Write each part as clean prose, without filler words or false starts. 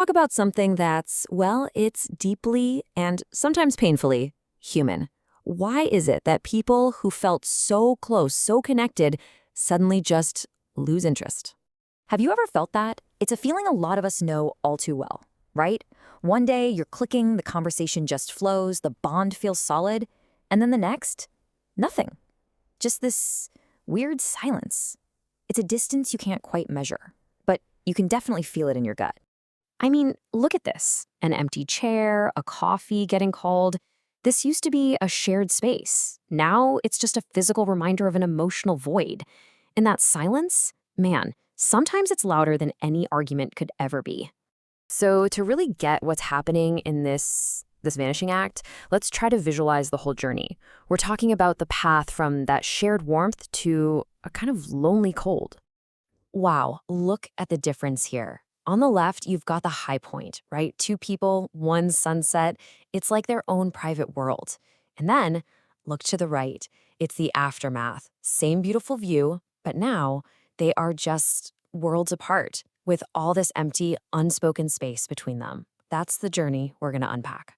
Talk about something that's, well, it's deeply and sometimes painfully human. Why is it that people who felt so close, so connected, suddenly just lose interest? Have you ever felt that? It's a feeling a lot of us know all too well, right? One day you're clicking, the conversation just flows, the bond feels solid, and then the next, nothing. Just this weird silence. It's a distance you can't quite measure, but you can definitely feel it in your gut. I mean, look at this. An empty chair, a coffee getting called. This used to be a shared space. Now it's just a physical reminder of an emotional void. And that silence, man, sometimes it's louder than any argument could ever be. So to really get what's happening in this vanishing act, let's try to visualize the whole journey. We're talking about the path from that shared warmth to a kind of lonely cold. Wow, look at the difference here. On the left, you've got the high point, right? Two people, one sunset. It's like their own private world. And then look to the right. It's the aftermath. Same beautiful view, but now they are just worlds apart with all this empty, unspoken space between them. That's the journey we're going to unpack.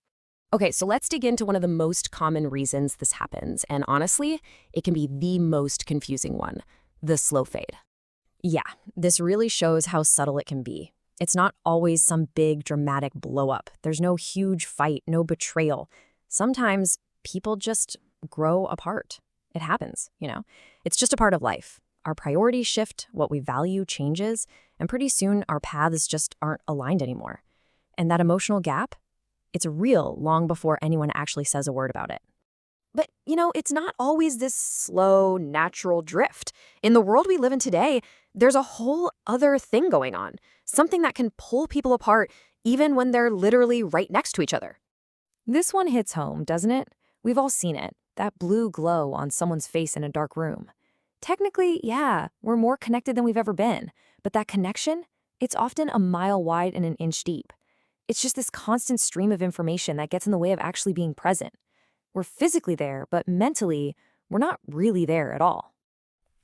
Okay, so let's dig into one of the most common reasons this happens. And honestly, it can be the most confusing one, the slow fade. Yeah, this really shows how subtle it can be. It's not always some big dramatic blow up. There's no huge fight, no betrayal. Sometimes people just grow apart. It happens, you know? It's just a part of life. Our priorities shift, what we value changes, and pretty soon our paths just aren't aligned anymore. And that emotional gap, it's real long before anyone actually says a word about it. But, it's not always this slow, natural drift. In the world we live in today, there's a whole other thing going on, something that can pull people apart even when they're literally right next to each other. This one hits home, doesn't it? We've all seen it, that blue glow on someone's face in a dark room. Technically, yeah, we're more connected than we've ever been, but that connection, it's often a mile wide and an inch deep. It's just this constant stream of information that gets in the way of actually being present. We're physically there, but mentally, we're not really there at all.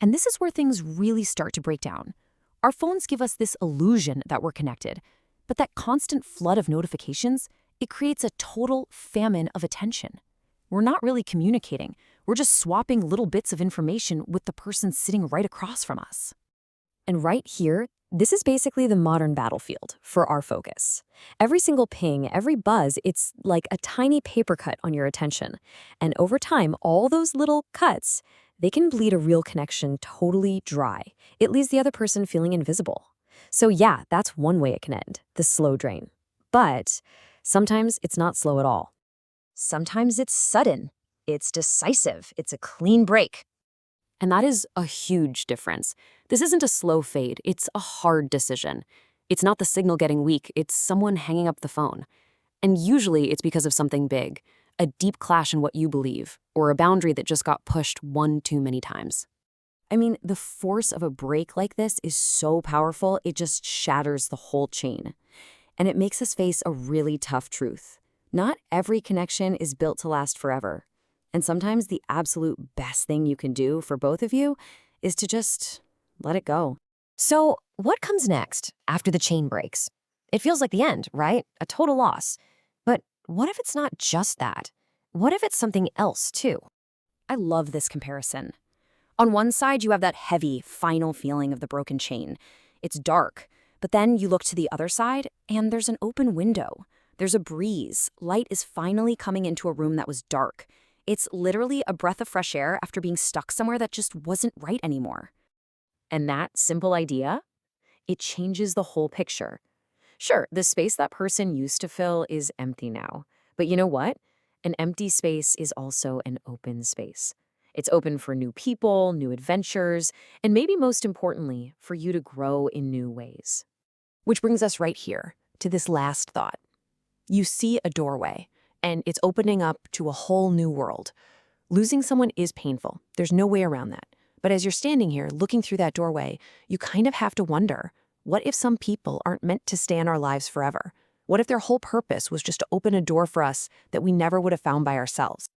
And this is where things really start to break down. Our phones give us this illusion that we're connected, but that constant flood of notifications, it creates a total famine of attention. We're not really communicating. We're just swapping little bits of information with the person sitting right across from us. And right here, this is basically the modern battlefield for our focus. Every single ping, every buzz, it's like a tiny paper cut on your attention. And over time, all those little cuts, they can bleed a real connection totally dry. It leaves the other person feeling invisible. So yeah, that's one way it can end, the slow drain. But sometimes it's not slow at all. Sometimes it's sudden, it's decisive, it's a clean break. And that is a huge difference. This isn't a slow fade, it's a hard decision. It's not the signal getting weak, it's someone hanging up the phone. And usually it's because of something big, a deep clash in what you believe, or a boundary that just got pushed one too many times. I mean, the force of a break like this is so powerful, it just shatters the whole chain. And it makes us face a really tough truth. Not every connection is built to last forever. And sometimes the absolute best thing you can do for both of you is to just let it go. So what comes next after the chain breaks? It feels like the end, right? A total loss. But what if it's not just that? What if it's something else too? I love this comparison. On one side, you have that heavy, final feeling of the broken chain. It's dark, but then you look to the other side and there's an open window. There's a breeze. Light is finally coming into a room that was dark. It's literally a breath of fresh air after being stuck somewhere that just wasn't right anymore. And that simple idea, it changes the whole picture. Sure, the space that person used to fill is empty now. But you know what? An empty space is also an open space. It's open for new people, new adventures, and maybe most importantly, for you to grow in new ways. Which brings us right here to this last thought. You see a doorway, and it's opening up to a whole new world. Losing someone is painful. There's no way around that. But as you're standing here looking through that doorway, you kind of have to wonder, what if some people aren't meant to stay in our lives forever? What if their whole purpose was just to open a door for us that we never would have found by ourselves?